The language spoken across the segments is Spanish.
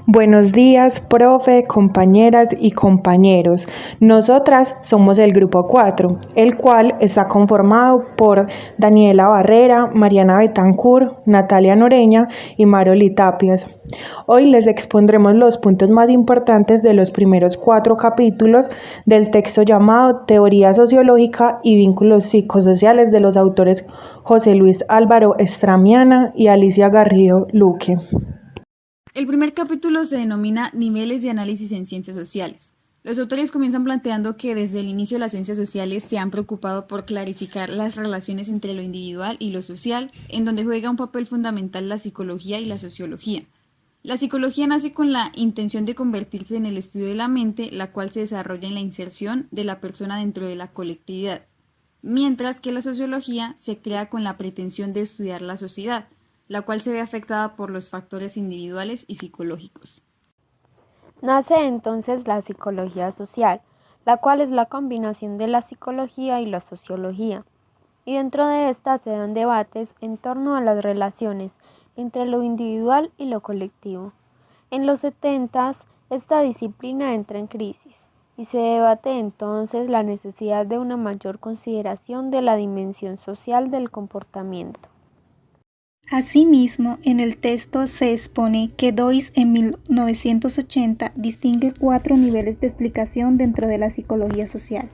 Buenos días, profe, compañeras y compañeros. Nosotras somos el grupo 4, el cual está conformado por Daniela Barrera, Mariana Betancourt, Natalia Noreña y Maroli Tapias. Hoy les expondremos los puntos más importantes de los primeros 4 capítulos del texto llamado Teoría Sociológica y Vínculos Psicosociales de los autores José Luis Álvaro Estramiana y Alicia Garrido Luque. El primer capítulo se denomina Niveles de análisis en ciencias sociales. Los autores comienzan planteando que desde el inicio las ciencias sociales se han preocupado por clarificar las relaciones entre lo individual y lo social, en donde juega un papel fundamental la psicología y la sociología. La psicología nace con la intención de convertirse en el estudio de la mente, la cual se desarrolla en la inserción de la persona dentro de la colectividad, mientras que la sociología se crea con la pretensión de estudiar la sociedad, la cual se ve afectada por los factores individuales y psicológicos. Nace entonces la psicología social, la cual es la combinación de la psicología y la sociología, y dentro de esta se dan debates en torno a las relaciones entre lo individual y lo colectivo. En los 70s, esta disciplina entra en crisis, y se debate entonces la necesidad de una mayor consideración de la dimensión social del comportamiento. Asimismo, en el texto se expone que Dois en 1980 distingue 4 niveles de explicación dentro de la psicología social.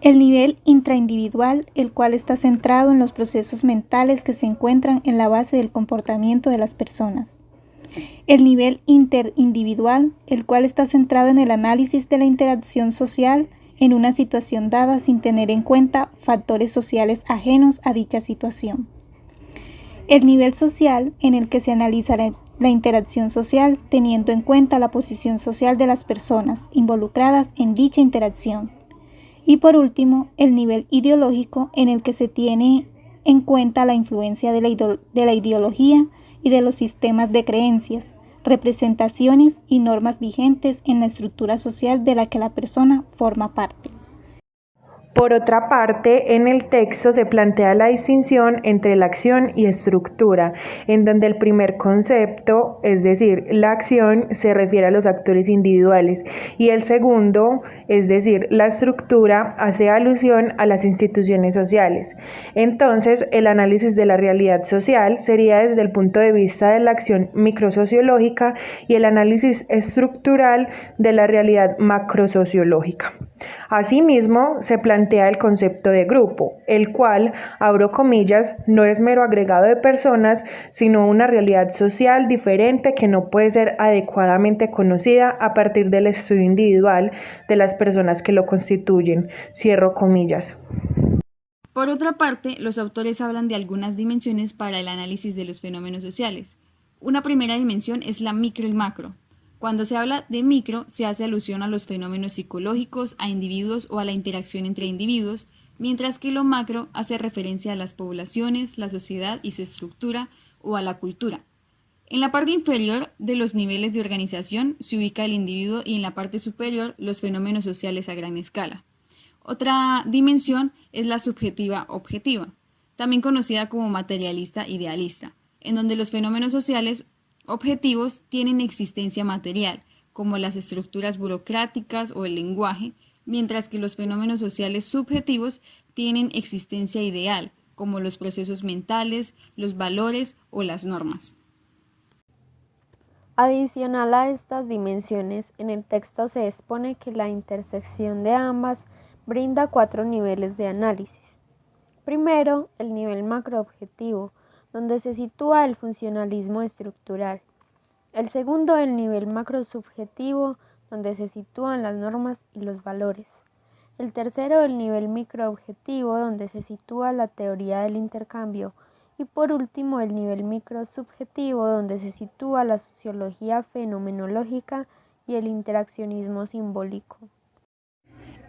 El nivel intraindividual, el cual está centrado en los procesos mentales que se encuentran en la base del comportamiento de las personas. El nivel interindividual, el cual está centrado en el análisis de la interacción social en una situación dada sin tener en cuenta factores sociales ajenos a dicha situación. El nivel social, en el que se analiza la interacción social teniendo en cuenta la posición social de las personas involucradas en dicha interacción. Y por último, el nivel ideológico, en el que se tiene en cuenta la influencia de la ideología y de los sistemas de creencias, representaciones y normas vigentes en la estructura social de la que la persona forma parte. Por otra parte, en el texto se plantea la distinción entre la acción y estructura, en donde el primer concepto, es decir, la acción, se refiere a los actores individuales, y el segundo, es decir, la estructura, hace alusión a las instituciones sociales. Entonces, el análisis de la realidad social sería desde el punto de vista de la acción microsociológica y el análisis estructural de la realidad macrosociológica. Asimismo, se plantea el concepto de grupo, el cual, abro comillas, no es mero agregado de personas, sino una realidad social diferente que no puede ser adecuadamente conocida a partir del estudio individual de las personas que lo constituyen, cierro comillas. Por otra parte, los autores hablan de algunas dimensiones para el análisis de los fenómenos sociales. Una primera dimensión es la micro y macro. Cuando se habla de micro, se hace alusión a los fenómenos psicológicos, a individuos o a la interacción entre individuos, mientras que lo macro hace referencia a las poblaciones, la sociedad y su estructura o a la cultura. En la parte inferior de los niveles de organización se ubica el individuo y en la parte superior los fenómenos sociales a gran escala. Otra dimensión es la subjetiva objetiva, también conocida como materialista idealista, en donde los fenómenos sociales objetivos tienen existencia material, como las estructuras burocráticas o el lenguaje, mientras que los fenómenos sociales subjetivos tienen existencia ideal, como los procesos mentales, los valores o las normas. Adicional a estas dimensiones, en el texto se expone que la intersección de ambas brinda 4 niveles de análisis. Primero, el nivel macroobjetivo, donde se sitúa el funcionalismo estructural. El segundo, el nivel macrosubjetivo, donde se sitúan las normas y los valores. El tercero, el nivel microobjetivo, donde se sitúa la teoría del intercambio. Y por último, el nivel microsubjetivo, donde se sitúa la sociología fenomenológica y el interaccionismo simbólico.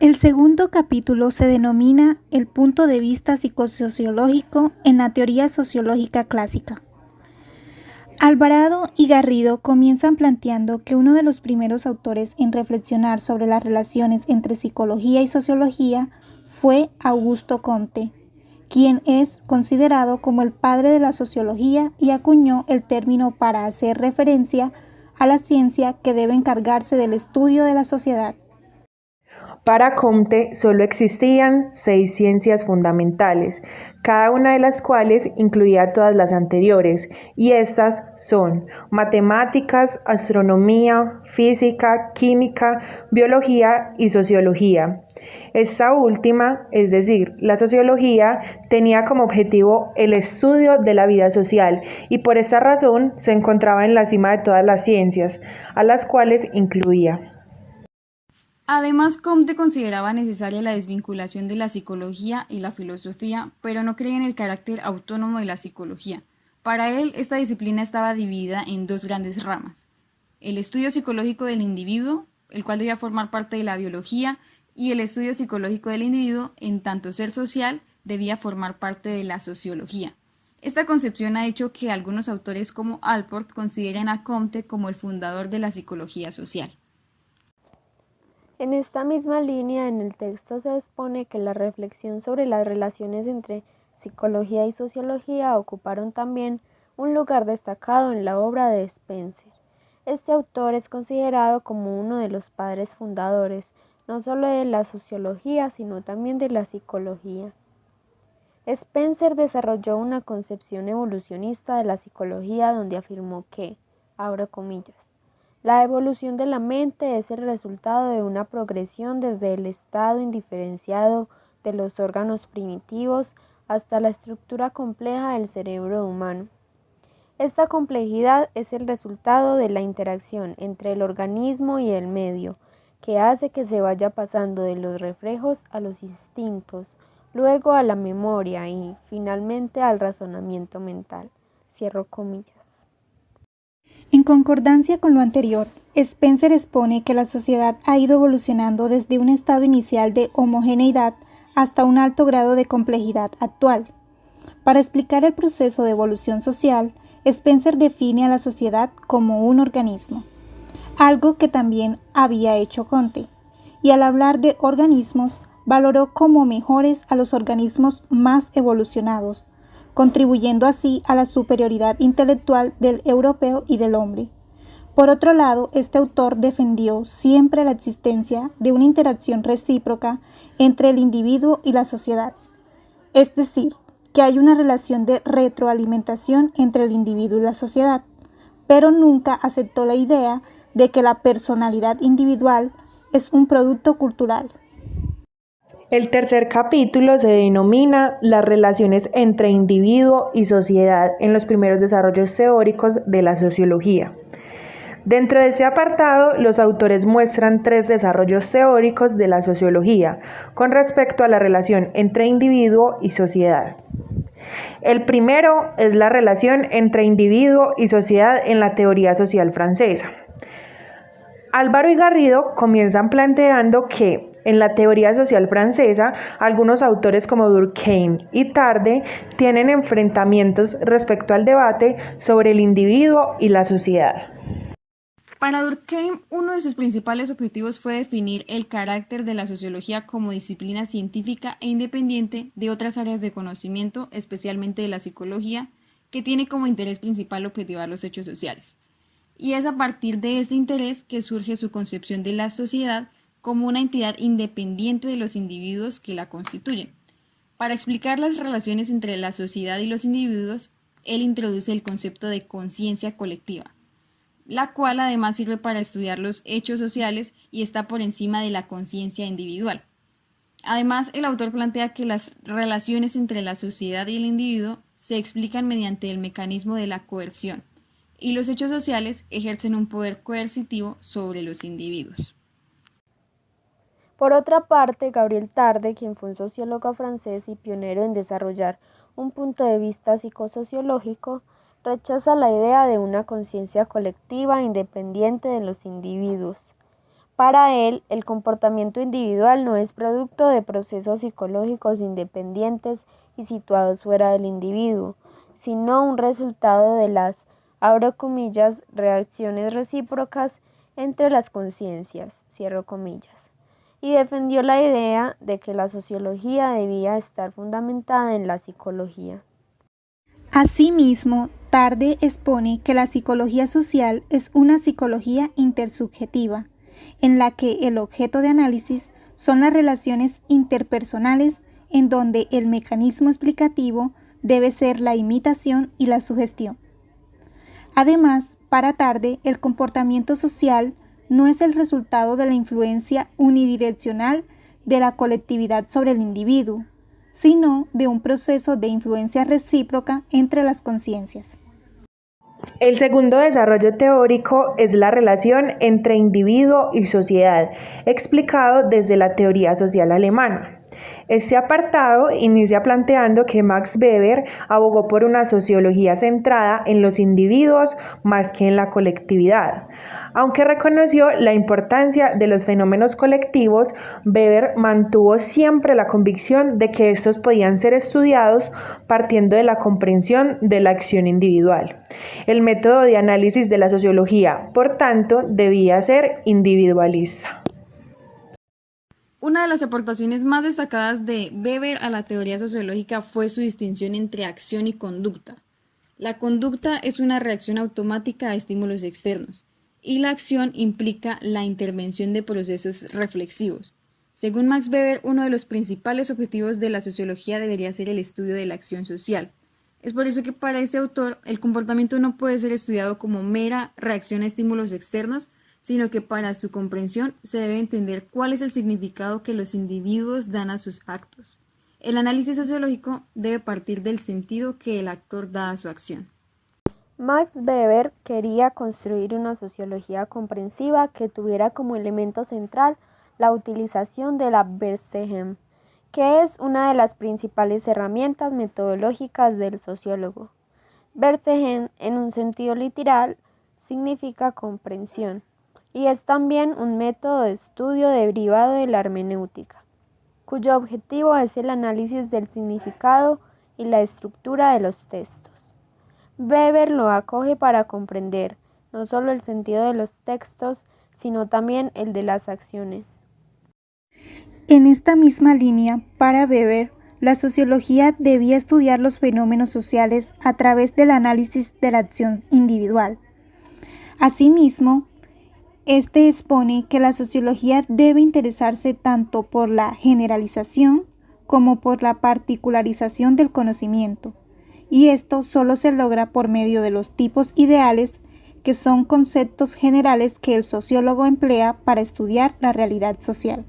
El segundo capítulo se denomina el punto de vista psicosociológico en la teoría sociológica clásica. Alvarado y Garrido comienzan planteando que uno de los primeros autores en reflexionar sobre las relaciones entre psicología y sociología fue Augusto Comte, quien es considerado como el padre de la sociología y acuñó el término para hacer referencia a la ciencia que debe encargarse del estudio de la sociedad. Para Comte solo existían 6 ciencias fundamentales, cada una de las cuales incluía todas las anteriores, y estas son matemáticas, astronomía, física, química, biología y sociología. Esta última, es decir, la sociología, tenía como objetivo el estudio de la vida social y por esta razón se encontraba en la cima de todas las ciencias, a las cuales incluía. Además, Comte consideraba necesaria la desvinculación de la psicología y la filosofía, pero no creía en el carácter autónomo de la psicología. Para él, esta disciplina estaba dividida en 2 grandes ramas: el estudio psicológico del individuo, el cual debía formar parte de la biología, y el estudio psicológico del individuo, en tanto ser social, debía formar parte de la sociología. Esta concepción ha hecho que algunos autores como Allport consideren a Comte como el fundador de la psicología social. En esta misma línea, en el texto se expone que la reflexión sobre las relaciones entre psicología y sociología ocuparon también un lugar destacado en la obra de Spencer. Este autor es considerado como uno de los padres fundadores, no solo de la sociología, sino también de la psicología. Spencer desarrolló una concepción evolucionista de la psicología donde afirmó que, abro comillas, la evolución de la mente es el resultado de una progresión desde el estado indiferenciado de los órganos primitivos hasta la estructura compleja del cerebro humano. Esta complejidad es el resultado de la interacción entre el organismo y el medio, que hace que se vaya pasando de los reflejos a los instintos, luego a la memoria y, finalmente, al razonamiento mental. Cierro comillas. En concordancia con lo anterior, Spencer expone que la sociedad ha ido evolucionando desde un estado inicial de homogeneidad hasta un alto grado de complejidad actual. Para explicar el proceso de evolución social, Spencer define a la sociedad como un organismo, algo que también había hecho Comte, y al hablar de organismos, valoró como mejores a los organismos más evolucionados, contribuyendo así a la superioridad intelectual del europeo y del hombre. Por otro lado, este autor defendió siempre la existencia de una interacción recíproca entre el individuo y la sociedad, es decir, que hay una relación de retroalimentación entre el individuo y la sociedad, pero nunca aceptó la idea de que la personalidad individual es un producto cultural. El tercer capítulo se denomina las relaciones entre individuo y sociedad en los primeros desarrollos teóricos de la sociología. Dentro de ese apartado, los autores muestran 3 desarrollos teóricos de la sociología con respecto a la relación entre individuo y sociedad. El primero es la relación entre individuo y sociedad en la teoría social francesa. Álvaro y Garrido comienzan planteando que en la teoría social francesa, algunos autores como Durkheim y Tarde tienen enfrentamientos respecto al debate sobre el individuo y la sociedad. Para Durkheim, uno de sus principales objetivos fue definir el carácter de la sociología como disciplina científica e independiente de otras áreas de conocimiento, especialmente de la psicología, que tiene como interés principal objetivar los hechos sociales. Y es a partir de este interés que surge su concepción de la sociedad como una entidad independiente de los individuos que la constituyen. Para explicar las relaciones entre la sociedad y los individuos, él introduce el concepto de conciencia colectiva, la cual además sirve para estudiar los hechos sociales y está por encima de la conciencia individual. Además, el autor plantea que las relaciones entre la sociedad y el individuo se explican mediante el mecanismo de la coerción, y los hechos sociales ejercen un poder coercitivo sobre los individuos. Por otra parte, Gabriel Tarde, quien fue un sociólogo francés y pionero en desarrollar un punto de vista psicosociológico, rechaza la idea de una conciencia colectiva independiente de los individuos. Para él, el comportamiento individual no es producto de procesos psicológicos independientes y situados fuera del individuo, sino un resultado de las, abro comillas, reacciones recíprocas entre las conciencias, cierro comillas, y defendió la idea de que la sociología debía estar fundamentada en la psicología. Asimismo, Tarde expone que la psicología social es una psicología intersubjetiva, en la que el objeto de análisis son las relaciones interpersonales, en donde el mecanismo explicativo debe ser la imitación y la sugestión. Además, para Tarde, el comportamiento social no es el resultado de la influencia unidireccional de la colectividad sobre el individuo, sino de un proceso de influencia recíproca entre las conciencias. El segundo desarrollo teórico es la relación entre individuo y sociedad, explicado desde la teoría social alemana. Este apartado inicia planteando que Max Weber abogó por una sociología centrada en los individuos más que en la colectividad. Aunque reconoció la importancia de los fenómenos colectivos, Weber mantuvo siempre la convicción de que estos podían ser estudiados partiendo de la comprensión de la acción individual. El método de análisis de la sociología, por tanto, debía ser individualista. Una de las aportaciones más destacadas de Weber a la teoría sociológica fue su distinción entre acción y conducta. La conducta es una reacción automática a estímulos externos, y la acción implica la intervención de procesos reflexivos. Según Max Weber, uno de los principales objetivos de la sociología debería ser el estudio de la acción social. Es por eso que para este autor el comportamiento no puede ser estudiado como mera reacción a estímulos externos, sino que para su comprensión se debe entender cuál es el significado que los individuos dan a sus actos. El análisis sociológico debe partir del sentido que el actor da a su acción. Max Weber quería construir una sociología comprensiva que tuviera como elemento central la utilización de la Verstehen, que es una de las principales herramientas metodológicas del sociólogo. Verstehen, en un sentido literal, significa comprensión, y es también un método de estudio derivado de la hermenéutica, cuyo objetivo es el análisis del significado y la estructura de los textos. Weber lo acoge para comprender no solo el sentido de los textos, sino también el de las acciones. En esta misma línea, para Weber, la sociología debía estudiar los fenómenos sociales a través del análisis de la acción individual. Asimismo, este expone que la sociología debe interesarse tanto por la generalización como por la particularización del conocimiento, y esto solo se logra por medio de los tipos ideales, que son conceptos generales que el sociólogo emplea para estudiar la realidad social.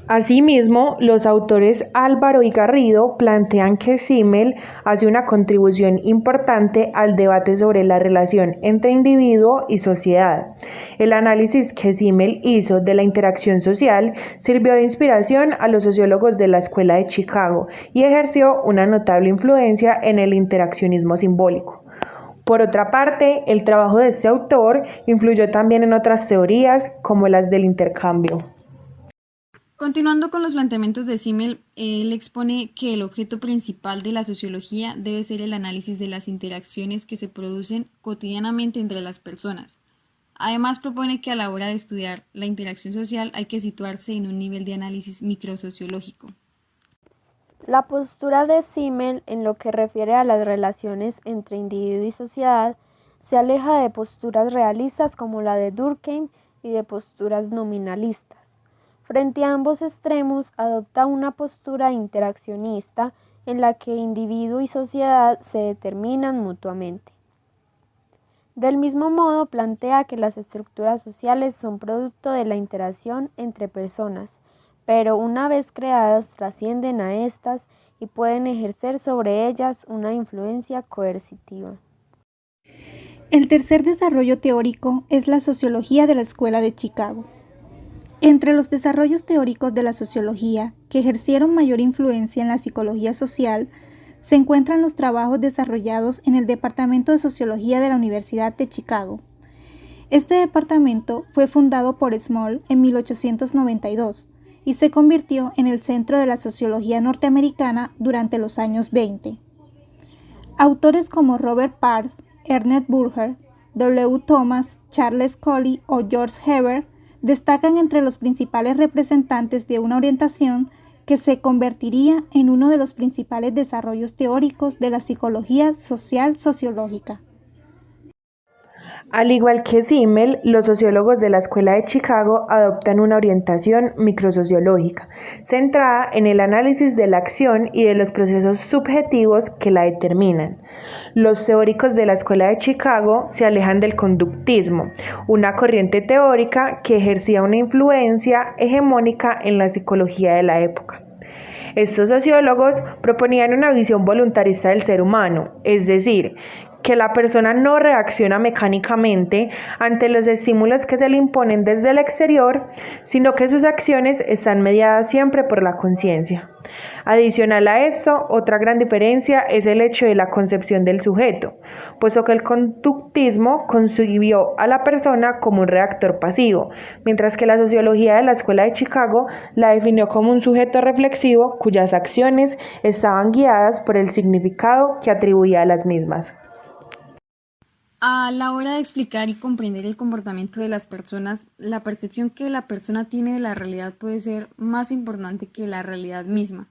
Asimismo, los autores Álvaro y Garrido plantean que Simmel hace una contribución importante al debate sobre la relación entre individuo y sociedad. El análisis que Simmel hizo de la interacción social sirvió de inspiración a los sociólogos de la Escuela de Chicago y ejerció una notable influencia en el interaccionismo simbólico. Por otra parte, el trabajo de este autor influyó también en otras teorías, como las del intercambio. Continuando con los planteamientos de Simmel, él expone que el objeto principal de la sociología debe ser el análisis de las interacciones que se producen cotidianamente entre las personas. Además, propone que a la hora de estudiar la interacción social hay que situarse en un nivel de análisis microsociológico. La postura de Simmel en lo que refiere a las relaciones entre individuo y sociedad se aleja de posturas realistas como la de Durkheim y de posturas nominalistas. Frente a ambos extremos, adopta una postura interaccionista en la que individuo y sociedad se determinan mutuamente. Del mismo modo, plantea que las estructuras sociales son producto de la interacción entre personas, pero una vez creadas trascienden a estas y pueden ejercer sobre ellas una influencia coercitiva. El tercer desarrollo teórico es la sociología de la Escuela de Chicago. Entre los desarrollos teóricos de la sociología que ejercieron mayor influencia en la psicología social, se encuentran los trabajos desarrollados en el Departamento de Sociología de la Universidad de Chicago. Este departamento fue fundado por Small en 1892 y se convirtió en el centro de la sociología norteamericana durante los años 20. Autores como Robert Parks, Ernest Burger, W. Thomas, Charles Colley o George Heber destacan entre los principales representantes de una orientación que se convertiría en uno de los principales desarrollos teóricos de la psicología social sociológica. Al igual que Simmel, los sociólogos de la Escuela de Chicago adoptan una orientación microsociológica, centrada en el análisis de la acción y de los procesos subjetivos que la determinan. Los teóricos de la Escuela de Chicago se alejan del conductismo, una corriente teórica que ejercía una influencia hegemónica en la psicología de la época. Estos sociólogos proponían una visión voluntarista del ser humano, es decir, que la persona no reacciona mecánicamente ante los estímulos que se le imponen desde el exterior, sino que sus acciones están mediadas siempre por la conciencia. Adicional a esto, otra gran diferencia es el hecho de la concepción del sujeto, puesto que el conductismo concibió a la persona como un reactor pasivo, mientras que la sociología de la Escuela de Chicago la definió como un sujeto reflexivo cuyas acciones estaban guiadas por el significado que atribuía a las mismas. A la hora de explicar y comprender el comportamiento de las personas, la percepción que la persona tiene de la realidad puede ser más importante que la realidad misma.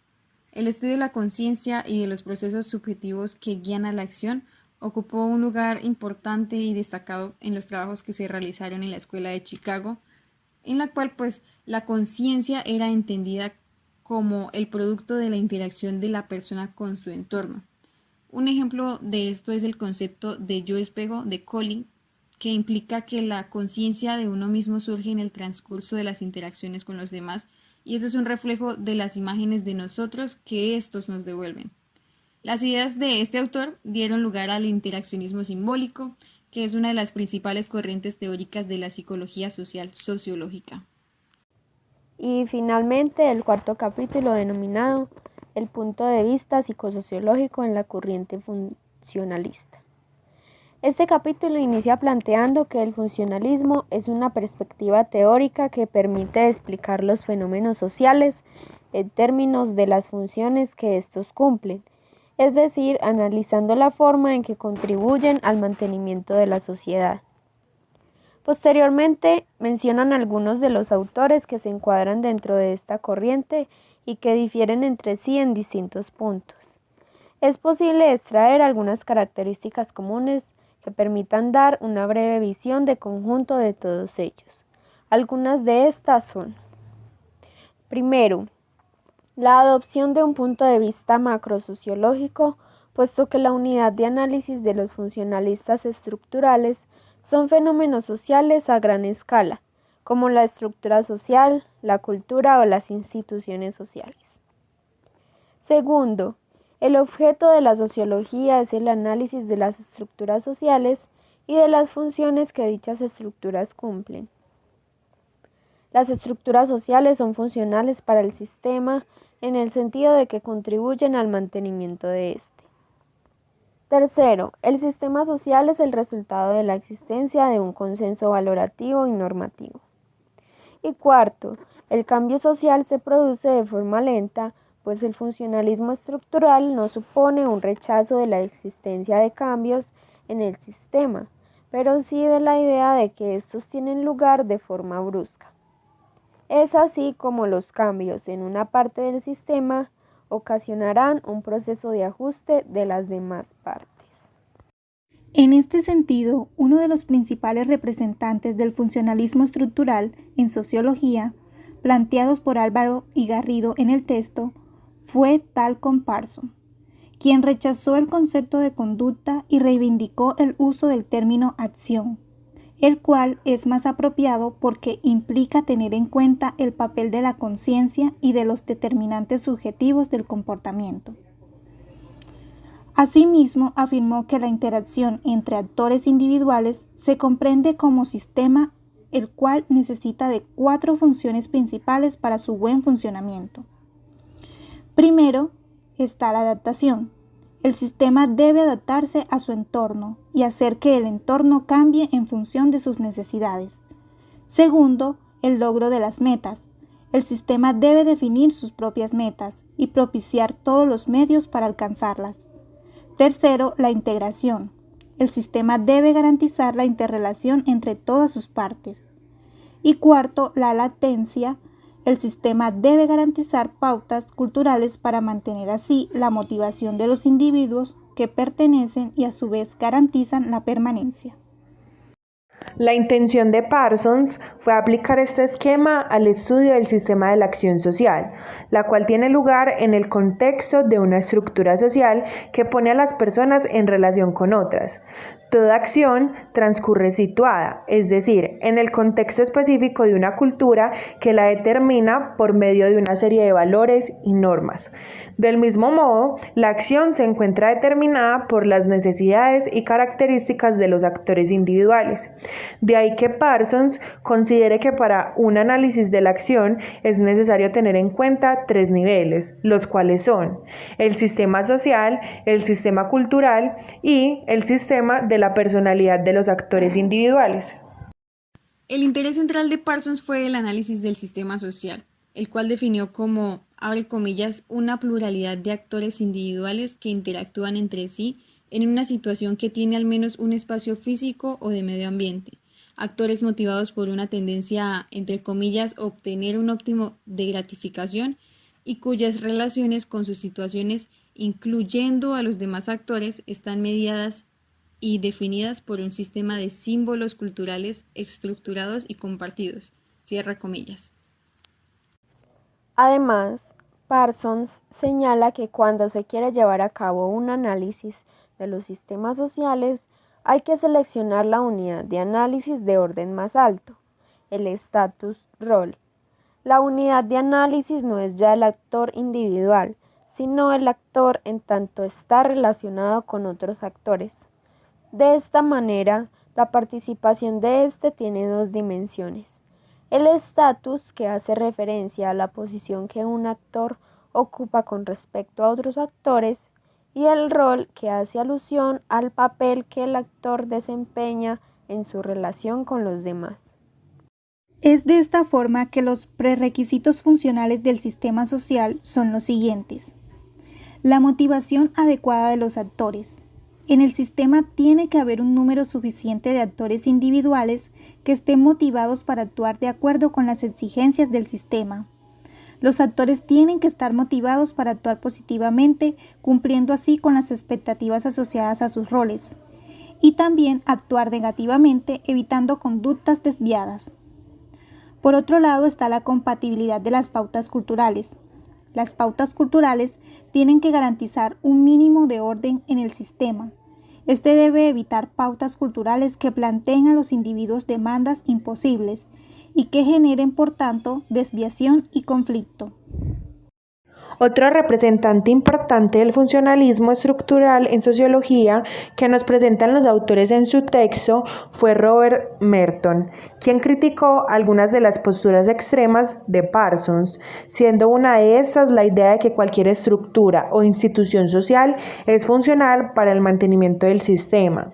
El estudio de la conciencia y de los procesos subjetivos que guían a la acción ocupó un lugar importante y destacado en los trabajos que se realizaron en la Escuela de Chicago, en la cual la conciencia era entendida como el producto de la interacción de la persona con su entorno. Un ejemplo de esto es el concepto de yo-espejo de Colli, que implica que la conciencia de uno mismo surge en el transcurso de las interacciones con los demás, y eso es un reflejo de las imágenes de nosotros que estos nos devuelven. Las ideas de este autor dieron lugar al interaccionismo simbólico, que es una de las principales corrientes teóricas de la psicología social sociológica. Y finalmente el cuarto capítulo, denominado El punto de vista psicosociológico en la corriente funcionalista. Este capítulo inicia planteando que el funcionalismo es una perspectiva teórica que permite explicar los fenómenos sociales en términos de las funciones que estos cumplen, es decir, analizando la forma en que contribuyen al mantenimiento de la sociedad. Posteriormente, mencionan algunos de los autores que se encuadran dentro de esta corriente y que difieren entre sí en distintos puntos. Es posible extraer algunas características comunes que permitan dar una breve visión de conjunto de todos ellos. Algunas de estas son: primero, la adopción de un punto de vista macrosociológico, puesto que la unidad de análisis de los funcionalistas estructurales son fenómenos sociales a gran escala, como la estructura social, la cultura o las instituciones sociales. Segundo, el objeto de la sociología es el análisis de las estructuras sociales y de las funciones que dichas estructuras cumplen. Las estructuras sociales son funcionales para el sistema en el sentido de que contribuyen al mantenimiento de éste. Tercero, el sistema social es el resultado de la existencia de un consenso valorativo y normativo. Y cuarto, el cambio social se produce de forma lenta, pues el funcionalismo estructural no supone un rechazo de la existencia de cambios en el sistema, pero sí de la idea de que estos tienen lugar de forma brusca. Es así como los cambios en una parte del sistema ocasionarán un proceso de ajuste de las demás partes. En este sentido, uno de los principales representantes del funcionalismo estructural en sociología, planteados por Álvaro y Garrido en el texto, fue Talcott Parsons, quien rechazó el concepto de conducta y reivindicó el uso del término acción, el cual es más apropiado porque implica tener en cuenta el papel de la conciencia y de los determinantes subjetivos del comportamiento. Asimismo, afirmó que la interacción entre actores individuales se comprende como sistema, el cual necesita de 4 funciones principales para su buen funcionamiento. Primero está la adaptación. El sistema debe adaptarse a su entorno y hacer que el entorno cambie en función de sus necesidades. Segundo, el logro de las metas. El sistema debe definir sus propias metas y propiciar todos los medios para alcanzarlas. Tercero, la integración. El sistema debe garantizar la interrelación entre todas sus partes. Y cuarto, la latencia. El sistema debe garantizar pautas culturales para mantener así la motivación de los individuos que pertenecen y a su vez garantizan la permanencia. La intención de Parsons fue aplicar este esquema al estudio del sistema de la acción social, la cual tiene lugar en el contexto de una estructura social que pone a las personas en relación con otras. Toda acción transcurre situada, es decir, en el contexto específico de una cultura que la determina por medio de una serie de valores y normas. Del mismo modo, la acción se encuentra determinada por las necesidades y características de los actores individuales. De ahí que Parsons considere que para un análisis de la acción es necesario tener en cuenta 3 niveles, los cuales son el sistema social, el sistema cultural y el sistema de la personalidad de los actores individuales. El interés central de Parsons fue el análisis del sistema social, el cual definió como, abre comillas, una pluralidad de actores individuales que interactúan entre sí en una situación que tiene al menos un espacio físico o de medio ambiente. Actores motivados por una tendencia a, entre comillas, obtener un óptimo de gratificación y cuyas relaciones con sus situaciones, incluyendo a los demás actores, están mediadas y definidas por un sistema de símbolos culturales estructurados y compartidos. Cierra comillas. Además, Parsons señala que cuando se quiere llevar a cabo un análisis de los sistemas sociales, hay que seleccionar la unidad de análisis de orden más alto, el status role. La unidad de análisis no es ya el actor individual, sino el actor en tanto está relacionado con otros actores. De esta manera, la participación de éste tiene 2 dimensiones. El estatus, que hace referencia a la posición que un actor ocupa con respecto a otros actores, y el rol, que hace alusión al papel que el actor desempeña en su relación con los demás. Es de esta forma que los prerequisitos funcionales del sistema social son los siguientes. La motivación adecuada de los actores. En el sistema tiene que haber un número suficiente de actores individuales que estén motivados para actuar de acuerdo con las exigencias del sistema. Los actores tienen que estar motivados para actuar positivamente, cumpliendo así con las expectativas asociadas a sus roles, y también actuar negativamente, evitando conductas desviadas. Por otro lado está la compatibilidad de las pautas culturales. Las pautas culturales tienen que garantizar un mínimo de orden en el sistema. Este debe evitar pautas culturales que planteen a los individuos demandas imposibles y que generen, por tanto, desviación y conflicto. Otro representante importante del funcionalismo estructural en sociología que nos presentan los autores en su texto fue Robert Merton, quien criticó algunas de las posturas extremas de Parsons, siendo una de estas la idea de que cualquier estructura o institución social es funcional para el mantenimiento del sistema.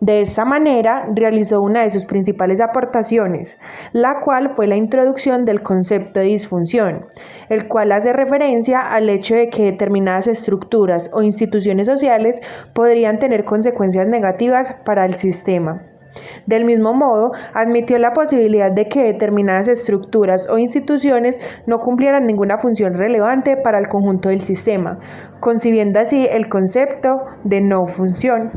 De esta manera, realizó una de sus principales aportaciones, la cual fue la introducción del concepto de disfunción, el cual hace referencia al hecho de que determinadas estructuras o instituciones sociales podrían tener consecuencias negativas para el sistema. Del mismo modo, admitió la posibilidad de que determinadas estructuras o instituciones no cumplieran ninguna función relevante para el conjunto del sistema, concibiendo así el concepto de no función.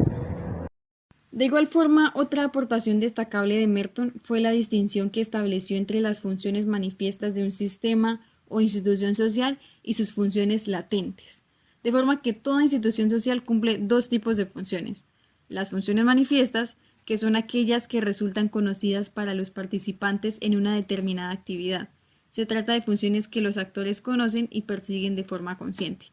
De igual forma, otra aportación destacable de Merton fue la distinción que estableció entre las funciones manifiestas de un sistema o institución social y sus funciones latentes, de forma que toda institución social cumple 2 tipos de funciones: las funciones manifiestas, que son aquellas que resultan conocidas para los participantes en una determinada actividad. Se trata de funciones que los actores conocen y persiguen de forma consciente.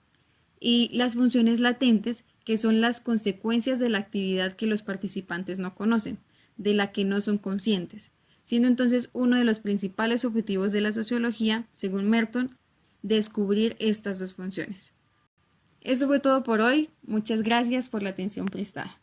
Y las funciones latentes, que son las consecuencias de la actividad que los participantes no conocen, de la que no son conscientes, siendo entonces uno de los principales objetivos de la sociología, según Merton, descubrir estas 2 funciones. Eso fue todo por hoy. Muchas gracias por la atención prestada.